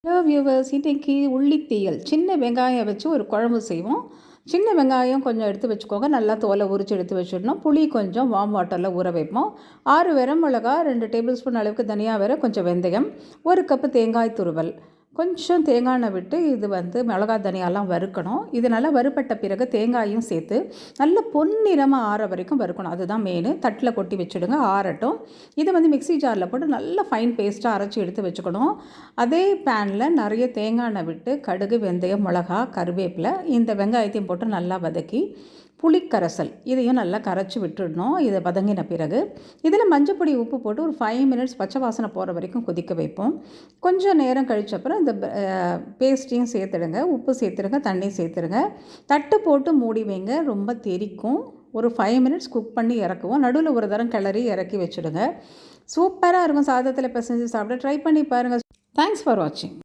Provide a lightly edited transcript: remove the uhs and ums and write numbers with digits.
Hello viewers, இன்றைக்கி உள்ளித்தீயல் சின்ன வெங்காயம் வச்சு ஒரு குழம்பு செய்வோம். சின்ன வெங்காயம் கொஞ்சம் எடுத்து வச்சுக்கோங்க. நல்லா தோலை உரித்து எடுத்து வச்சிடணும். புளி கொஞ்சம் வார்ம் வாட்டரில் ஊற வைப்போம். 6 வரமிளகா, 2 டேபிள் ஸ்பூன் அளவுக்கு தனியாக வேற, கொஞ்சம் வெந்தயம், 1 கப்பு தேங்காய் துருவல், கொஞ்சம் தேங்காய் எண்ணெய் விட்டு இது மிளகாய் தனியாலாம் வறுக்கணும். இது நல்லா வறுப்பட்ட பிறகு தேங்காயும் சேர்த்து நல்ல பொன்னிறமாக ஆற வரைக்கும் வறுக்கணும். அதுதான் மெயின். தட்டில் கொட்டி வச்சுடுங்க, ஆறட்டும். இதை மிக்ஸி ஜாரில் போட்டு நல்லா ஃபைன் பேஸ்ட்டாக அரைச்சி எடுத்து வச்சுக்கணும். அதே பேனில் நிறைய தேங்காய் எண்ணெய் விட்டு கடுகு, வெந்தயம், மிளகா, கருவேப்பிலை, இந்த வெங்காயத்தையும் போட்டு நல்லா வதக்கி புளிக்கரைசல் இதையும் நல்லா கரைச்சி விட்டுடணும். இதை வதங்கின பிறகு இதில் மஞ்சப்பொடி, உப்பு போட்டு ஒரு 5 மினிட்ஸ் பச்சை வாசனை போகிற வரைக்கும் கொதிக்க வைப்போம். கொஞ்சம் நேரம் கழிச்சப்பறம் இந்த பேஸ்ட்டையும் சேர்த்துடுங்க, உப்பு சேர்த்துடுங்க, தண்ணி சேர்த்துடுங்க. தட்டு போட்டு மூடி வைங்க, ரொம்ப தெறிக்கும். ஒரு 5 மினிட்ஸ் குக் பண்ணி இறக்குவோம். நடுவில் ஒரு தரம் கிளறி இறக்கி வச்சுடுங்க. சூப்பராக இருக்கும். சாதத்தில் பிசைஞ்சு சாப்பிட ட்ரை பண்ணி பாருங்கள். தேங்க்ஸ் ஃபார் வாட்சிங்.